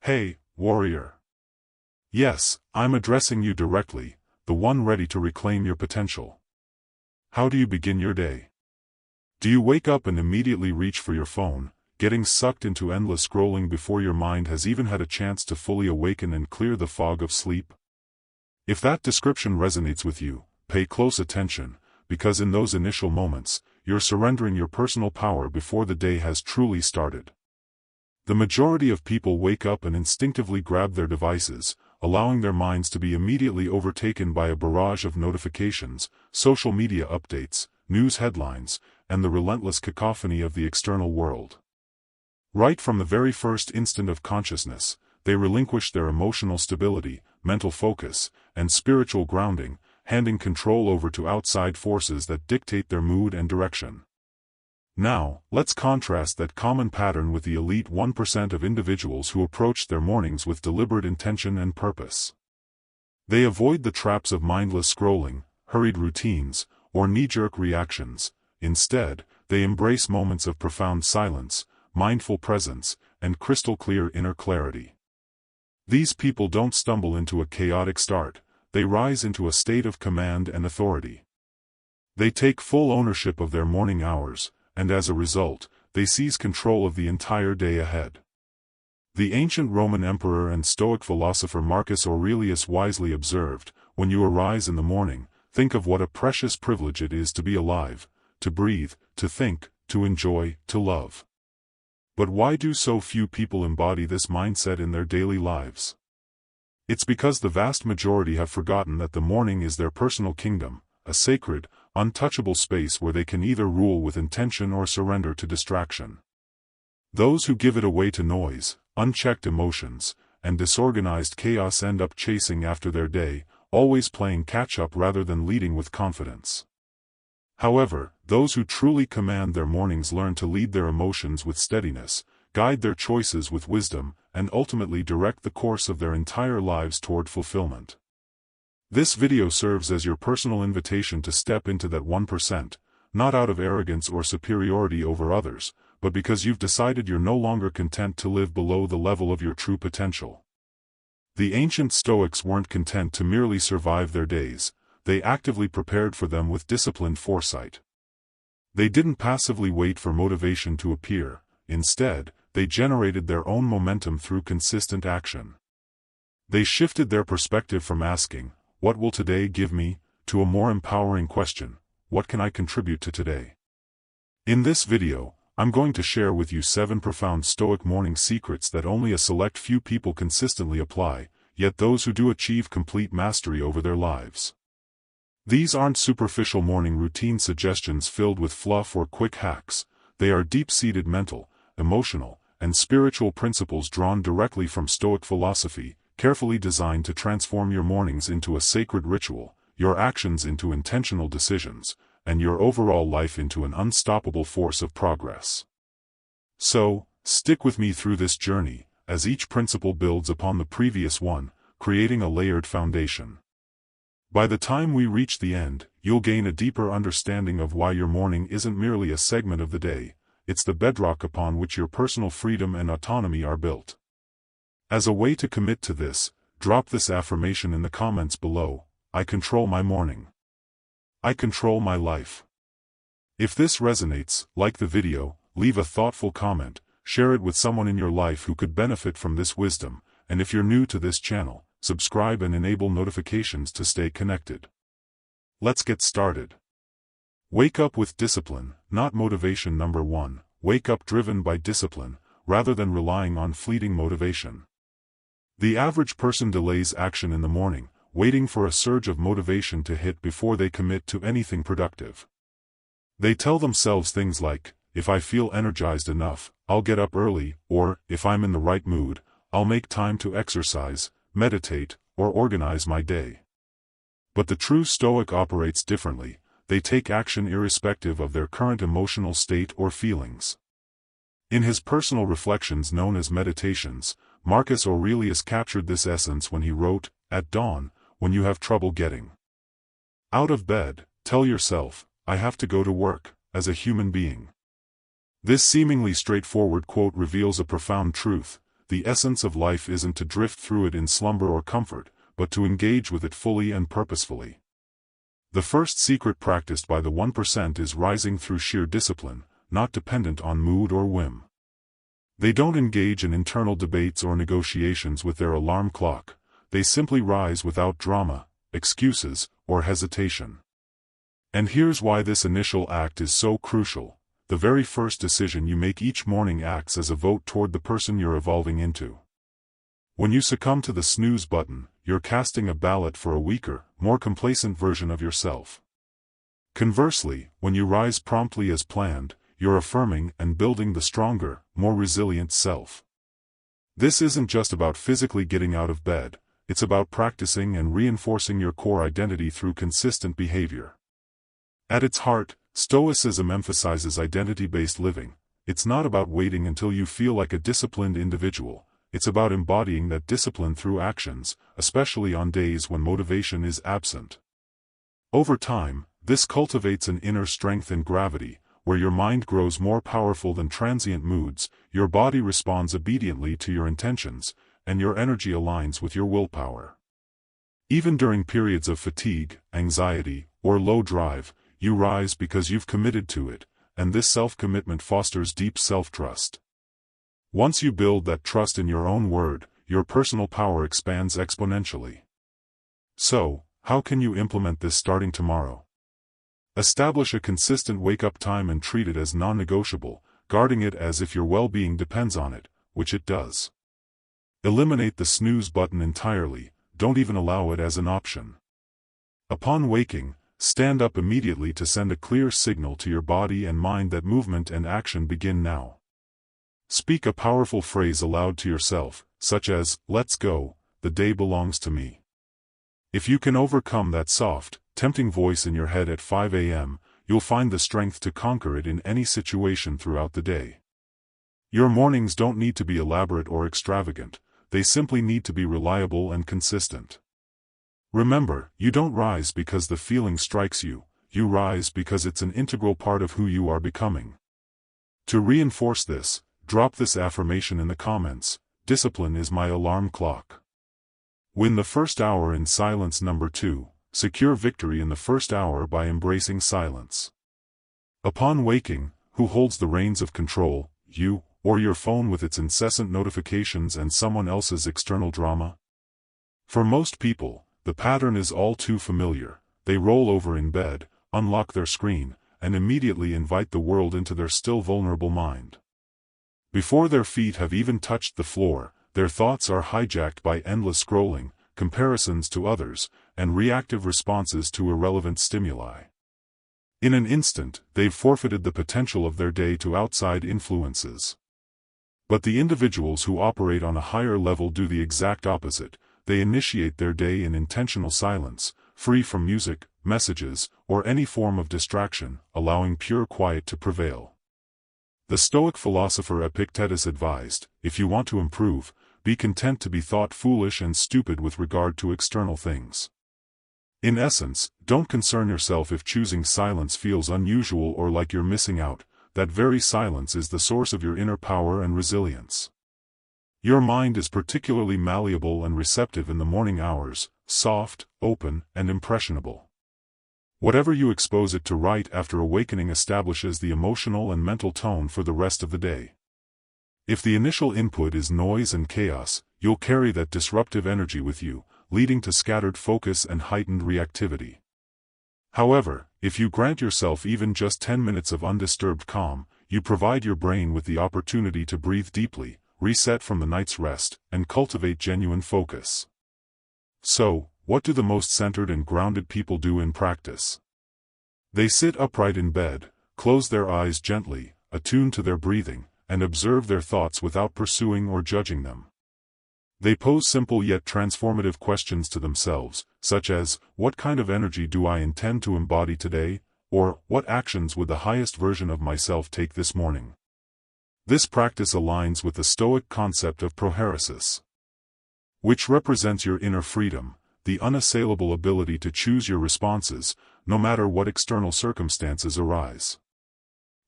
Hey, warrior. Yes, I'm addressing you directly, the one ready to reclaim your potential. How do you begin your day? Do you wake up and immediately reach for your phone, getting sucked into endless scrolling before your mind has even had a chance to fully awaken and clear the fog of sleep? If that description resonates with you, pay close attention, because in those initial moments, you're surrendering your personal power before the day has truly started. The majority of people wake up and instinctively grab their devices, allowing their minds to be immediately overtaken by a barrage of notifications, social media updates, news headlines, and the relentless cacophony of the external world. Right from the very first instant of consciousness, they relinquish their emotional stability, mental focus, and spiritual grounding, handing control over to outside forces that dictate their mood and direction. Now, let's contrast that common pattern with the elite 1% of individuals who approach their mornings with deliberate intention and purpose. They avoid the traps of mindless scrolling, hurried routines, or knee-jerk reactions. Instead, they embrace moments of profound silence, mindful presence, and crystal-clear inner clarity. These people don't stumble into a chaotic start, they rise into a state of command and authority. They take full ownership of their morning hours, and as a result, they seize control of the entire day ahead. The ancient Roman emperor and Stoic philosopher Marcus Aurelius wisely observed, "When you arise in the morning, think of what a precious privilege it is to be alive, to breathe, to think, to enjoy, to love." But why do so few people embody this mindset in their daily lives? It's because the vast majority have forgotten that the morning is their personal kingdom, a sacred, untouchable space where they can either rule with intention or surrender to distraction. Those who give it away to noise, unchecked emotions, and disorganized chaos end up chasing after their day, always playing catch-up rather than leading with confidence. However, those who truly command their mornings learn to lead their emotions with steadiness, guide their choices with wisdom, and ultimately direct the course of their entire lives toward fulfillment. This video serves as your personal invitation to step into that 1%, not out of arrogance or superiority over others, but because you've decided you're no longer content to live below the level of your true potential. The ancient Stoics weren't content to merely survive their days, they actively prepared for them with disciplined foresight. They didn't passively wait for motivation to appear, instead, they generated their own momentum through consistent action. They shifted their perspective from asking, "What will today give me?" to a more empowering question, "What can I contribute to today?" In this video, I'm going to share with you 7 profound Stoic morning secrets that only a select few people consistently apply, yet those who do achieve complete mastery over their lives. These aren't superficial morning routine suggestions filled with fluff or quick hacks, they are deep-seated mental, emotional, and spiritual principles drawn directly from Stoic philosophy, carefully designed to transform your mornings into a sacred ritual, your actions into intentional decisions, and your overall life into an unstoppable force of progress. So, stick with me through this journey, as each principle builds upon the previous one, creating a layered foundation. By the time we reach the end, you'll gain a deeper understanding of why your morning isn't merely a segment of the day, it's the bedrock upon which your personal freedom and autonomy are built. As a way to commit to this, drop this affirmation in the comments below: I control my morning. I control my life. If this resonates, like the video, leave a thoughtful comment, share it with someone in your life who could benefit from this wisdom, and if you're new to this channel, subscribe and enable notifications to stay connected. Let's get started. Wake up with discipline, not motivation. Number 1, wake up driven by discipline, rather than relying on fleeting motivation. The average person delays action in the morning, waiting for a surge of motivation to hit before they commit to anything productive. They tell themselves things like, "If I feel energized enough, I'll get up early," or, "If I'm in the right mood, I'll make time to exercise, meditate, or organize my day." But the true Stoic operates differently, they take action irrespective of their current emotional state or feelings. In his personal reflections known as Meditations, Marcus Aurelius captured this essence when he wrote, "At dawn, when you have trouble getting out of bed, tell yourself, 'I have to go to work,' as a human being." This seemingly straightforward quote reveals a profound truth: the essence of life isn't to drift through it in slumber or comfort, but to engage with it fully and purposefully. The first secret practiced by the 1% is rising through sheer discipline, not dependent on mood or whim. They don't engage in internal debates or negotiations with their alarm clock. They simply rise without drama, excuses, or hesitation. And here's why this initial act is so crucial. The very first decision you make each morning acts as a vote toward the person you're evolving into. When you succumb to the snooze button, you're casting a ballot for a weaker, more complacent version of yourself. Conversely, when you rise promptly as planned, you're affirming and building the stronger, more resilient self. This isn't just about physically getting out of bed, it's about practicing and reinforcing your core identity through consistent behavior. At its heart, Stoicism emphasizes identity-based living. It's not about waiting until you feel like a disciplined individual. It's about embodying that discipline through actions, especially on days when motivation is absent. Over time, this cultivates an inner strength and gravity, where your mind grows more powerful than transient moods, your body responds obediently to your intentions, and your energy aligns with your willpower. Even during periods of fatigue, anxiety, or low drive, you rise because you've committed to it, and this self-commitment fosters deep self-trust. Once you build that trust in your own word, your personal power expands exponentially. So, how can you implement this starting tomorrow? Establish a consistent wake-up time and treat it as non-negotiable, guarding it as if your well-being depends on it, which it does. Eliminate the snooze button entirely, don't even allow it as an option. Upon waking, stand up immediately to send a clear signal to your body and mind that movement and action begin now. Speak a powerful phrase aloud to yourself, such as, "Let's go, the day belongs to me." If you can overcome that soft, tempting voice in your head at 5 a.m., you'll find the strength to conquer it in any situation throughout the day. Your mornings don't need to be elaborate or extravagant, they simply need to be reliable and consistent. Remember, you don't rise because the feeling strikes you, you rise because it's an integral part of who you are becoming. To reinforce this, drop this affirmation in the comments: discipline is my alarm clock. Win the first hour in silence. Number 2, secure victory in the first hour by embracing silence. Upon waking, who holds the reins of control, you, or your phone with its incessant notifications and someone else's external drama? For most people, the pattern is all too familiar. They roll over in bed, unlock their screen, and immediately invite the world into their still vulnerable mind. Before their feet have even touched the floor, their thoughts are hijacked by endless scrolling, comparisons to others, and reactive responses to irrelevant stimuli. In an instant, they've forfeited the potential of their day to outside influences. But the individuals who operate on a higher level do the exact opposite. They initiate their day in intentional silence, free from music, messages, or any form of distraction, allowing pure quiet to prevail. The Stoic philosopher Epictetus advised, if you want to improve, be content to be thought foolish and stupid with regard to external things. In essence, don't concern yourself if choosing silence feels unusual or like you're missing out. That very silence is the source of your inner power and resilience. Your mind is particularly malleable and receptive in the morning hours, soft, open, and impressionable. Whatever you expose it to right after awakening establishes the emotional and mental tone for the rest of the day. If the initial input is noise and chaos, you'll carry that disruptive energy with you, leading to scattered focus and heightened reactivity. However, if you grant yourself even just 10 minutes of undisturbed calm, you provide your brain with the opportunity to breathe deeply, reset from the night's rest, and cultivate genuine focus. So, what do the most centered and grounded people do in practice? They sit upright in bed, close their eyes gently, attune to their breathing, and observe their thoughts without pursuing or judging them. They pose simple yet transformative questions to themselves, such as, what kind of energy do I intend to embody today, or what actions would the highest version of myself take this morning? This practice aligns with the Stoic concept of prohairesis, which represents your inner freedom, the unassailable ability to choose your responses, no matter what external circumstances arise.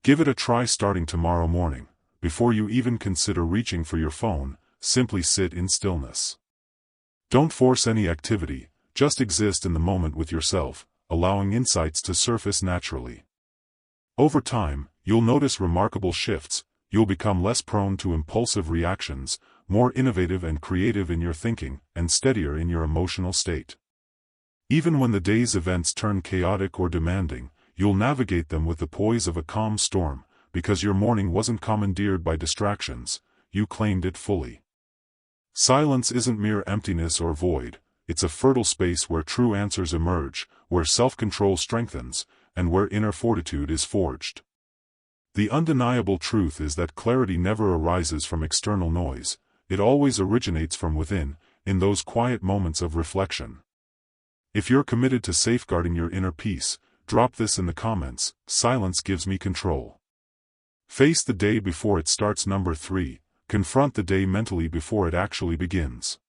Give it a try starting tomorrow morning. Before you even consider reaching for your phone, simply sit in stillness. Don't force any activity, just exist in the moment with yourself, allowing insights to surface naturally. Over time, you'll notice remarkable shifts. You'll become less prone to impulsive reactions, more innovative and creative in your thinking, and steadier in your emotional state. Even when the day's events turn chaotic or demanding, you'll navigate them with the poise of a calm storm, because your morning wasn't commandeered by distractions, you claimed it fully. Silence isn't mere emptiness or void, it's a fertile space where true answers emerge, where self-control strengthens, and where inner fortitude is forged. The undeniable truth is that clarity never arises from external noise, it always originates from within, in those quiet moments of reflection. If you're committed to safeguarding your inner peace, drop this in the comments: silence gives me control. Face the day before it starts. Number 3, confront the day mentally before it actually begins.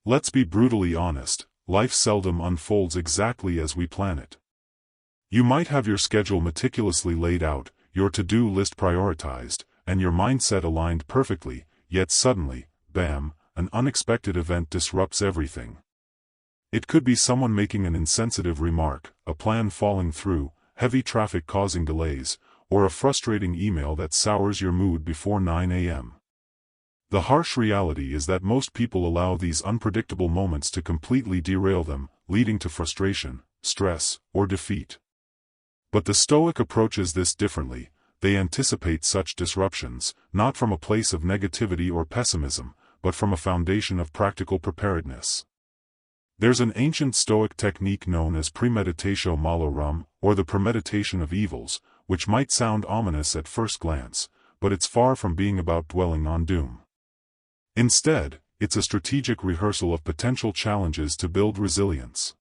Let's be brutally honest, life seldom unfolds exactly as we plan it. You might have your schedule meticulously laid out, your to-do list prioritized, and your mindset aligned perfectly, yet suddenly, bam, an unexpected event disrupts everything. It could be someone making an insensitive remark, a plan falling through, heavy traffic causing delays, or a frustrating email that sours your mood before 9 a.m. The harsh reality is that most people allow these unpredictable moments to completely derail them, leading to frustration, stress, or defeat. But the Stoic approaches this differently. They anticipate such disruptions, not from a place of negativity or pessimism, but from a foundation of practical preparedness. There's an ancient Stoic technique known as premeditatio malorum, or the premeditation of evils, which might sound ominous at first glance, but it's far from being about dwelling on doom. Instead, it's a strategic rehearsal of potential challenges to build resilience.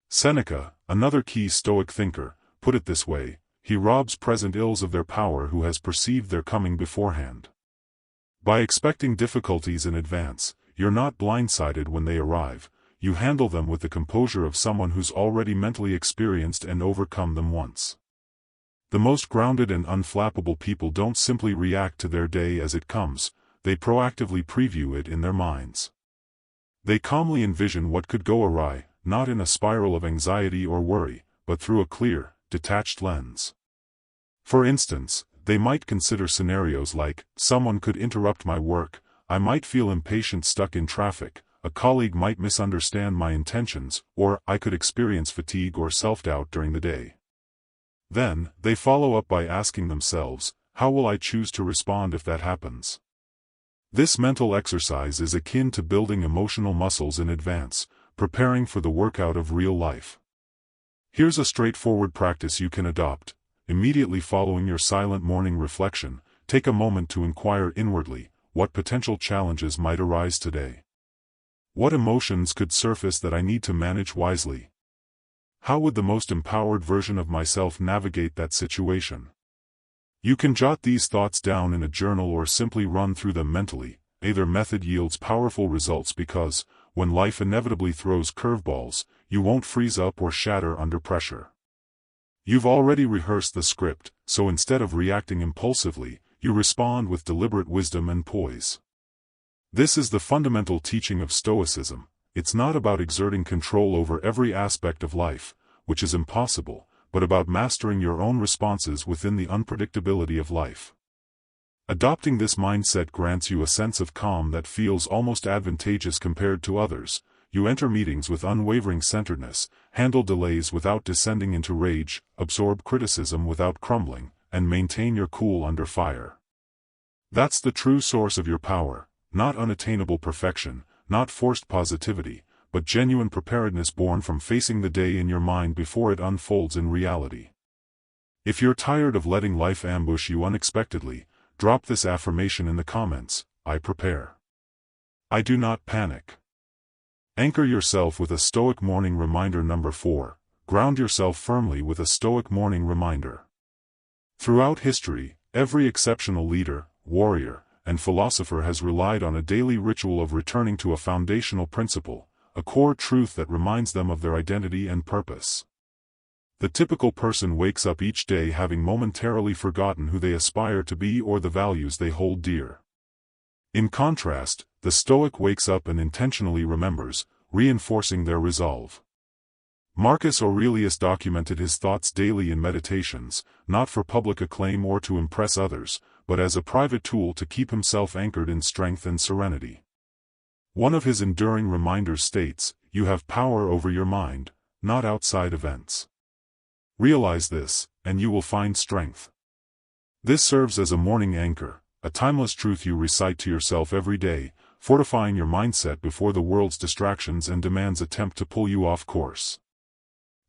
Seneca, another key Stoic thinker, put it this way: he robs present ills of their power who has perceived their coming beforehand. By expecting difficulties in advance, you're not blindsided when they arrive, you handle them with the composure of someone who's already mentally experienced and overcome them once. The most grounded and unflappable people don't simply react to their day as it comes, they proactively preview it in their minds. They calmly envision what could go awry, not in a spiral of anxiety or worry, but through a clear, detached lens. For instance, they might consider scenarios like, someone could interrupt my work, I might feel impatient stuck in traffic, a colleague might misunderstand my intentions, or I could experience fatigue or self-doubt during the day. Then, they follow up by asking themselves, how will I choose to respond if that happens? This mental exercise is akin to building emotional muscles in advance, preparing for the workout of real life. Here's a straightforward practice you can adopt. Immediately following your silent morning reflection, take a moment to inquire inwardly, what potential challenges might arise today? What emotions could surface that I need to manage wisely? How would the most empowered version of myself navigate that situation? You can jot these thoughts down in a journal or simply run through them mentally. Either method yields powerful results because, when life inevitably throws curveballs, you won't freeze up or shatter under pressure. You've already rehearsed the script, so instead of reacting impulsively, you respond with deliberate wisdom and poise. This is the fundamental teaching of Stoicism. It's not about exerting control over every aspect of life, which is impossible, but about mastering your own responses within the unpredictability of life. Adopting this mindset grants you a sense of calm that feels almost advantageous compared to others. You enter meetings with unwavering centeredness, handle delays without descending into rage, absorb criticism without crumbling, and maintain your cool under fire. That's the true source of your power, not unattainable perfection, not forced positivity, but genuine preparedness born from facing the day in your mind before it unfolds in reality. If you're tired of letting life ambush you unexpectedly, drop this affirmation in the comments: I prepare. I do not panic. Anchor yourself with a Stoic morning reminder. Number 4. Ground yourself firmly with a Stoic morning reminder. Throughout history, every exceptional leader, warrior, and philosopher has relied on a daily ritual of returning to a foundational principle, a core truth that reminds them of their identity and purpose. The typical person wakes up each day having momentarily forgotten who they aspire to be or the values they hold dear. In contrast, the Stoic wakes up and intentionally remembers, reinforcing their resolve. Marcus Aurelius documented his thoughts daily in meditations, not for public acclaim or to impress others, but as a private tool to keep himself anchored in strength and serenity. One of his enduring reminders states, "You have power over your mind, not outside events. Realize this, and you will find strength." This serves as a morning anchor, a timeless truth you recite to yourself every day, fortifying your mindset before the world's distractions and demands attempt to pull you off course.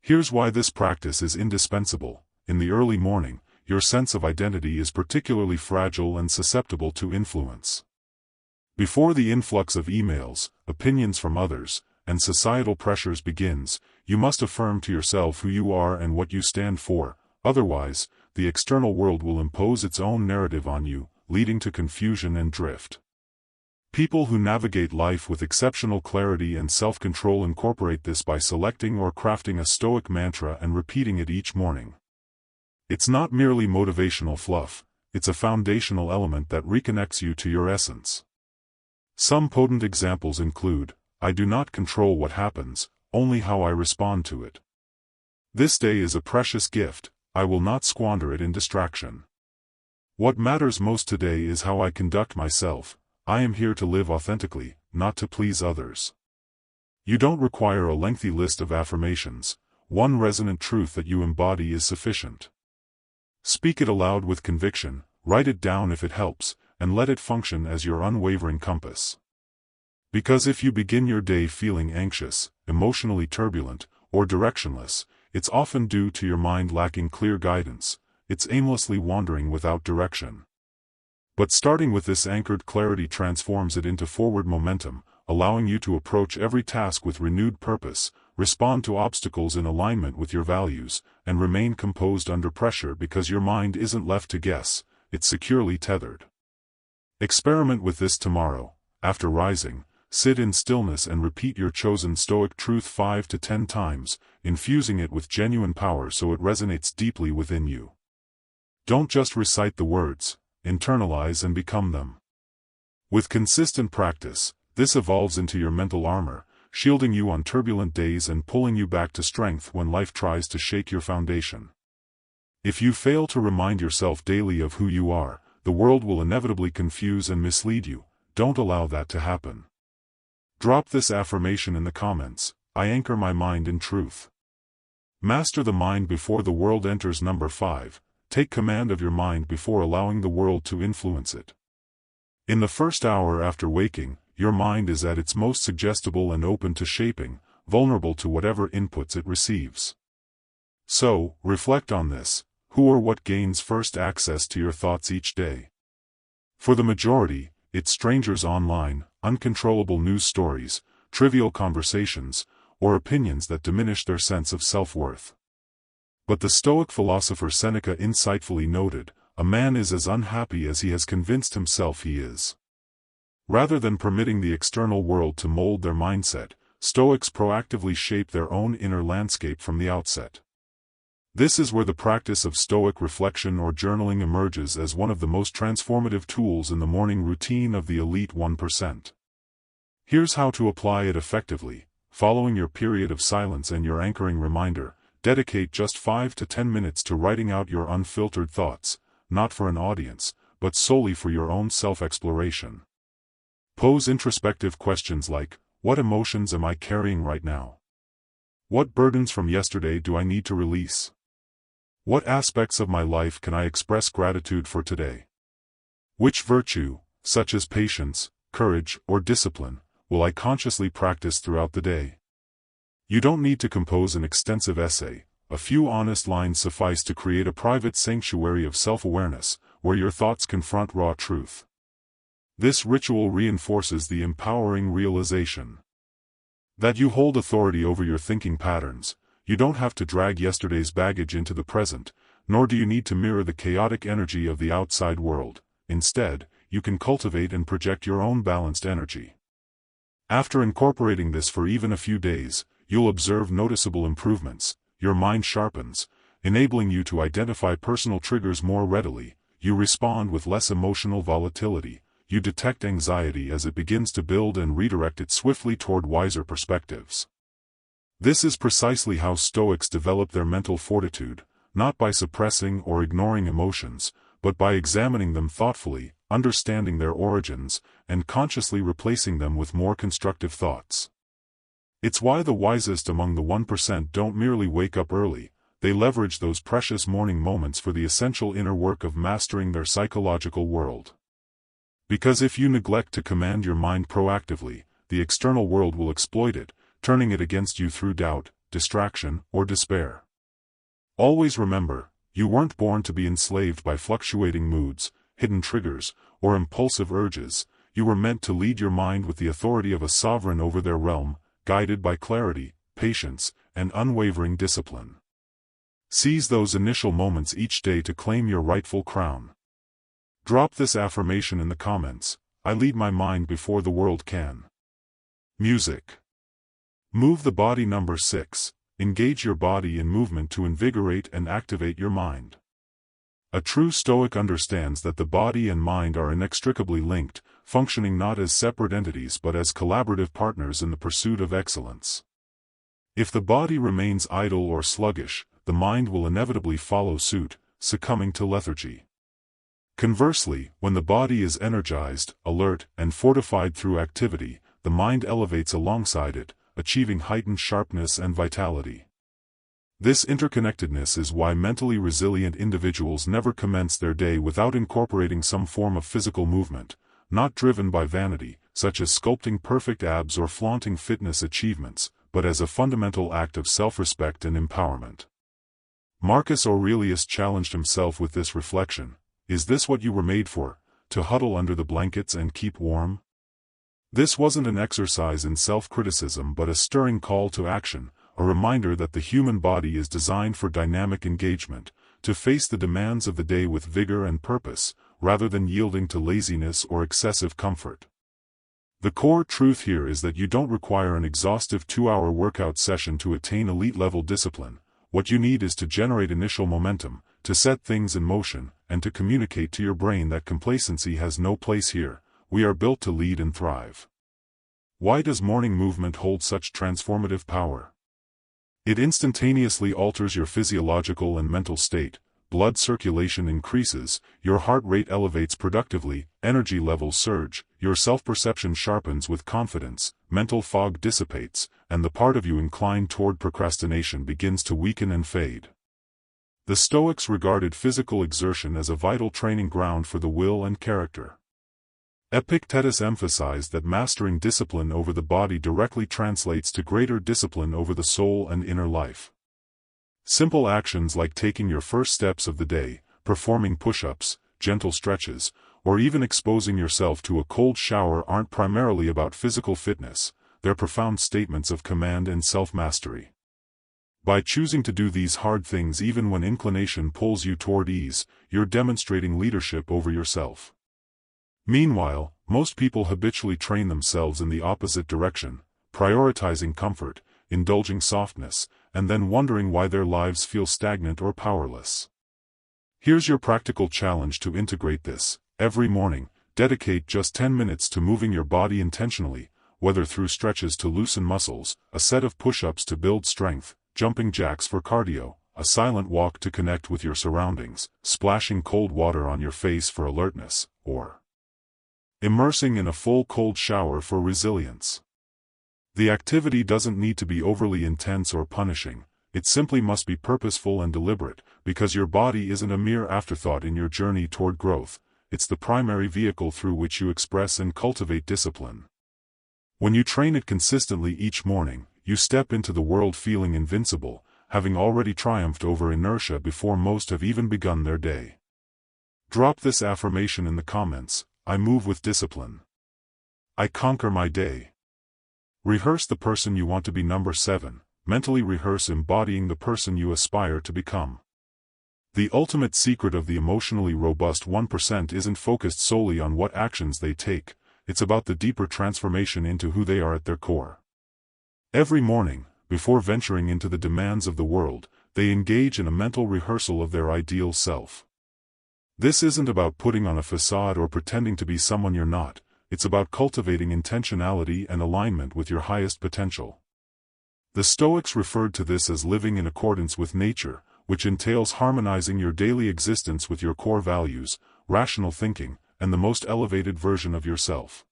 Here's why this practice is indispensable. In the early morning, your sense of identity is particularly fragile and susceptible to influence. Before the influx of emails, opinions from others, and societal pressures begins, you must affirm to yourself who you are and what you stand for. Otherwise, the external world will impose its own narrative on you, leading to confusion and drift. People who navigate life with exceptional clarity and self-control incorporate this by selecting or crafting a Stoic mantra and repeating it each morning. It's not merely motivational fluff, it's a foundational element that reconnects you to your essence. Some potent examples include, "I do not control what happens, only how I respond to it. This day is a precious gift, I will not squander it in distraction. What matters most today is how I conduct myself, I am here to live authentically, not to please others." You don't require a lengthy list of affirmations, one resonant truth that you embody is sufficient. Speak it aloud with conviction, write it down if it helps, and let it function as your unwavering compass. Because if you begin your day feeling anxious, emotionally turbulent, or directionless, it's often due to your mind lacking clear guidance, it's aimlessly wandering without direction. But starting with this anchored clarity transforms it into forward momentum, allowing you to approach every task with renewed purpose, respond to obstacles in alignment with your values, and remain composed under pressure because your mind isn't left to guess, it's securely tethered. Experiment with this tomorrow. After rising, sit in stillness and repeat your chosen Stoic truth 5 to 10 times, infusing it with genuine power so it resonates deeply within you. Don't just recite the words, internalize and become them. With consistent practice, this evolves into your mental armor, shielding you on turbulent days and pulling you back to strength when life tries to shake your foundation. If you fail to remind yourself daily of who you are, the world will inevitably confuse and mislead you. Don't allow that to happen. Drop this affirmation in the comments, "I anchor my mind in truth." Master the mind before the world enters. Number 5. Take command of your mind before allowing the world to influence it. In the first hour after waking, your mind is at its most suggestible and open to shaping, vulnerable to whatever inputs it receives. So, reflect on this. Who or what gains first access to your thoughts each day? For the majority, it's strangers online, uncontrollable news stories, trivial conversations, or opinions that diminish their sense of self-worth. But the Stoic philosopher Seneca insightfully noted, "A man is as unhappy as he has convinced himself he is." Rather than permitting the external world to mold their mindset, Stoics proactively shape their own inner landscape from the outset. This is where the practice of Stoic reflection or journaling emerges as one of the most transformative tools in the morning routine of the elite 1%. Here's how to apply it effectively. Following your period of silence and your anchoring reminder, dedicate just 5 to 10 minutes to writing out your unfiltered thoughts, not for an audience, but solely for your own self-exploration. Pose introspective questions like, what emotions am I carrying right now? What burdens from yesterday do I need to release? What aspects of my life can I express gratitude for today? Which virtue, such as patience, courage, or discipline, will I consciously practice throughout the day? You don't need to compose an extensive essay. A few honest lines suffice to create a private sanctuary of self-awareness, where your thoughts confront raw truth. This ritual reinforces the empowering realization that you hold authority over your thinking patterns. You don't have to drag yesterday's baggage into the present, nor do you need to mirror the chaotic energy of the outside world. Instead, you can cultivate and project your own balanced energy. After incorporating this for even a few days, you'll observe noticeable improvements. Your mind sharpens, enabling you to identify personal triggers more readily. You respond with less emotional volatility. you detect anxiety as it begins to build and redirect it swiftly toward wiser perspectives. This is precisely how Stoics develop their mental fortitude, not by suppressing or ignoring emotions, but by examining them thoughtfully, understanding their origins, and consciously replacing them with more constructive thoughts. It's why the wisest among the 1% don't merely wake up early, they leverage those precious morning moments for the essential inner work of mastering their psychological world. Because if you neglect to command your mind proactively, the external world will exploit it, turning it against you through doubt, distraction, or despair. Always remember, you weren't born to be enslaved by fluctuating moods, hidden triggers, or impulsive urges. You were meant to lead your mind with the authority of a sovereign over their realm, guided by clarity, patience, and unwavering discipline. Seize those initial moments each day to claim your rightful crown. Drop this affirmation in the comments: I lead my mind before the world can. Music. Move the body. Number 6. Engage your body in movement to invigorate and activate your mind. A true Stoic understands that the body and mind are inextricably linked, functioning not as separate entities but as collaborative partners in the pursuit of excellence. If the body remains idle or sluggish, the mind will inevitably follow suit, succumbing to lethargy. Conversely, when the body is energized, alert, and fortified through activity, the mind elevates alongside it, achieving heightened sharpness and vitality. This interconnectedness is why mentally resilient individuals never commence their day without incorporating some form of physical movement, not driven by vanity, such as sculpting perfect abs or flaunting fitness achievements, but as a fundamental act of self-respect and empowerment. Marcus Aurelius challenged himself with this reflection: is this what you were made for, to huddle under the blankets and keep warm? This wasn't an exercise in self-criticism but a stirring call to action, a reminder that the human body is designed for dynamic engagement, to face the demands of the day with vigor and purpose, rather than yielding to laziness or excessive comfort. The core truth here is that you don't require an exhaustive 2-hour workout session to attain elite-level discipline. What you need is to generate initial momentum, to set things in motion, and to communicate to your brain that complacency has no place here. We are built to lead and thrive. Why does morning movement hold such transformative power? It instantaneously alters your physiological and mental state. Blood circulation increases, your heart rate elevates productively, energy levels surge, your self-perception sharpens with confidence, mental fog dissipates, and the part of you inclined toward procrastination begins to weaken and fade. The Stoics regarded physical exertion as a vital training ground for the will and character. Epictetus emphasized that mastering discipline over the body directly translates to greater discipline over the soul and inner life. Simple actions like taking your first steps of the day, performing push-ups, gentle stretches, or even exposing yourself to a cold shower aren't primarily about physical fitness, they're profound statements of command and self-mastery. By choosing to do these hard things even when inclination pulls you toward ease, you're demonstrating leadership over yourself. Meanwhile, most people habitually train themselves in the opposite direction, prioritizing comfort, indulging softness, and then wondering why their lives feel stagnant or powerless. Here's your practical challenge to integrate this. Every morning, dedicate just 10 minutes to moving your body intentionally, whether through stretches to loosen muscles, a set of push-ups to build strength, jumping jacks for cardio, a silent walk to connect with your surroundings, splashing cold water on your face for alertness, or immersing in a full cold shower for resilience. The activity doesn't need to be overly intense or punishing, it simply must be purposeful and deliberate, because your body isn't a mere afterthought in your journey toward growth, it's the primary vehicle through which you express and cultivate discipline. When you train it consistently each morning, you step into the world feeling invincible, having already triumphed over inertia before most have even begun their day. Drop this affirmation in the comments: I move with discipline. I conquer my day. Rehearse the person you want to be. Number 7. Mentally rehearse embodying the person you aspire to become. The ultimate secret of the emotionally robust 1% isn't focused solely on what actions they take, it's about the deeper transformation into who they are at their core. Every morning, before venturing into the demands of the world, they engage in a mental rehearsal of their ideal self. This isn't about putting on a facade or pretending to be someone you're not, it's about cultivating intentionality and alignment with your highest potential. The Stoics referred to this as living in accordance with nature, which entails harmonizing your daily existence with your core values, rational thinking, and the most elevated version of yourself.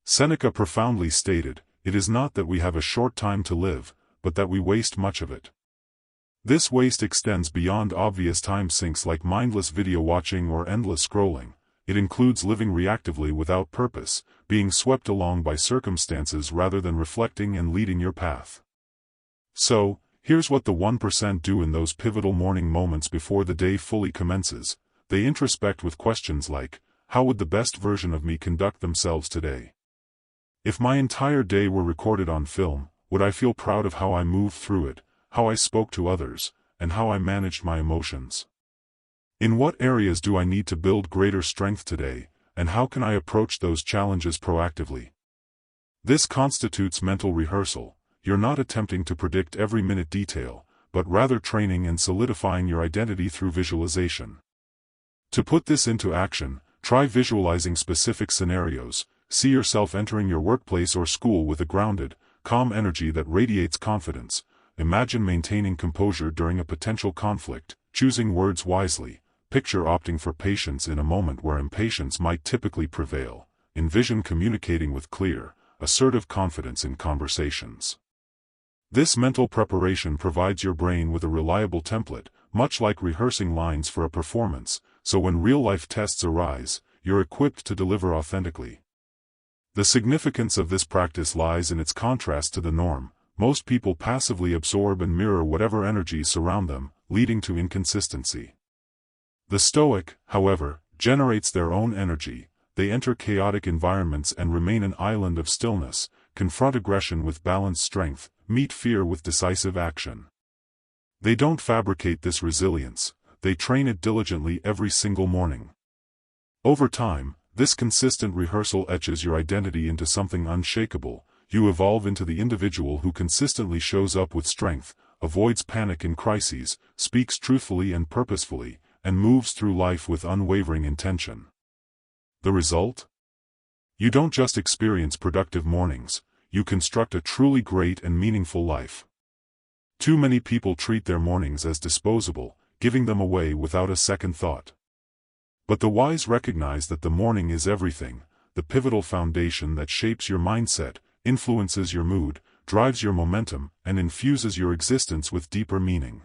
Seneca profoundly stated, "It is not that we have a short time to live, but that we waste much of it." This waste extends beyond obvious time sinks like mindless video watching or endless scrolling. It includes living reactively without purpose, being swept along by circumstances rather than reflecting and leading your path. So, here's what the 1% do in those pivotal morning moments before the day fully commences. They introspect with questions like, how would the best version of me conduct themselves today? If my entire day were recorded on film, would I feel proud of how I moved through it, how I spoke to others, and how I managed my emotions? In what areas do I need to build greater strength today, and how can I approach those challenges proactively? This constitutes mental rehearsal. You're not attempting to predict every minute detail, but rather training and solidifying your identity through visualization. To put this into action, try visualizing specific scenarios. See yourself entering your workplace or school with a grounded, calm energy that radiates confidence. Imagine maintaining composure during a potential conflict, choosing words wisely. Picture opting for patience in a moment where impatience might typically prevail. Envision communicating with clear, assertive confidence in conversations. This mental preparation provides your brain with a reliable template, much like rehearsing lines for a performance, so when real-life tests arise, you're equipped to deliver authentically. The significance of this practice lies in its contrast to the norm. Most people passively absorb and mirror whatever energies surround them, leading to inconsistency. The Stoic, however, generates their own energy. They enter chaotic environments and remain an island of stillness, confront aggression with balanced strength, meet fear with decisive action. They don't fabricate this resilience, they train it diligently every single morning. Over time, this consistent rehearsal etches your identity into something unshakable. You evolve into the individual who consistently shows up with strength, avoids panic in crises, speaks truthfully and purposefully, and moves through life with unwavering intention. The result? You don't just experience productive mornings, you construct a truly great and meaningful life. Too many people treat their mornings as disposable, giving them away without a second thought. But the wise recognize that the morning is everything, the pivotal foundation that shapes your mindset, influences your mood, drives your momentum, and infuses your existence with deeper meaning.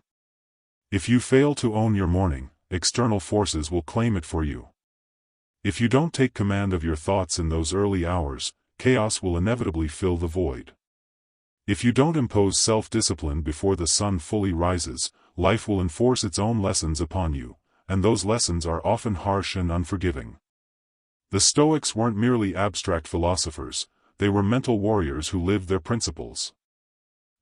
If you fail to own your morning, external forces will claim it for you. If you don't take command of your thoughts in those early hours, chaos will inevitably fill the void. If you don't impose self-discipline before the sun fully rises, life will enforce its own lessons upon you, and those lessons are often harsh and unforgiving. The Stoics weren't merely abstract philosophers, they were mental warriors who lived their principles.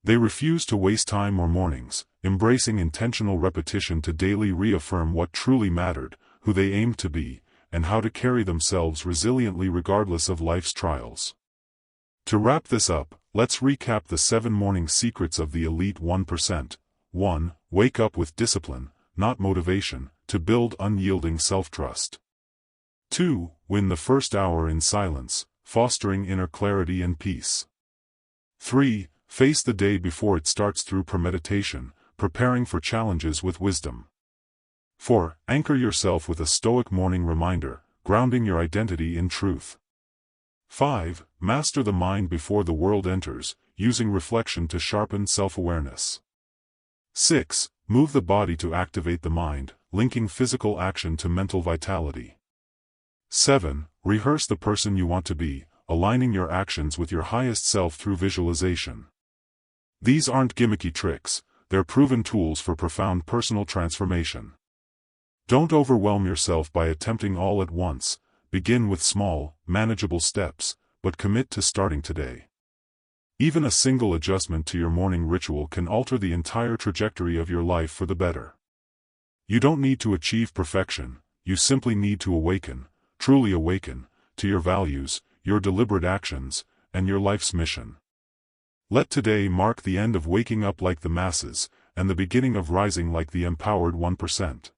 They refused to waste time or mornings, embracing intentional repetition to daily reaffirm what truly mattered, who they aimed to be, and how to carry themselves resiliently regardless of life's trials. To wrap this up, let's recap the 7 morning secrets of the elite 1%. 1. Wake up with discipline, not motivation, to build unyielding self-trust. 2. Win the first hour in silence, fostering inner clarity and peace. 3. Face the day before it starts through premeditation, preparing for challenges with wisdom. 4. Anchor yourself with a Stoic morning reminder, grounding your identity in truth. 5. Master the mind before the world enters, using reflection to sharpen self-awareness. 6. Move the body to activate the mind, linking physical action to mental vitality. 7. Rehearse the person you want to be, aligning your actions with your highest self through visualization. These aren't gimmicky tricks, they're proven tools for profound personal transformation. Don't overwhelm yourself by attempting all at once. Begin with small, manageable steps, but commit to starting today. Even a single adjustment to your morning ritual can alter the entire trajectory of your life for the better. You don't need to achieve perfection, you simply need to awaken, truly awaken, to your values, your deliberate actions, and your life's mission. Let today mark the end of waking up like the masses, and the beginning of rising like the empowered 1%.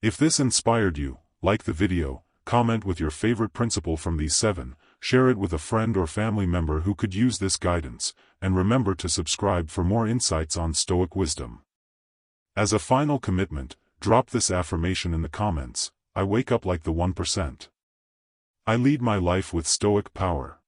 If this inspired you, like the video, comment with your favorite principle from these 7, share it with a friend or family member who could use this guidance, and remember to subscribe for more insights on Stoic wisdom. As a final commitment, drop this affirmation in the comments: I wake up like the 1%. I lead my life with Stoic power.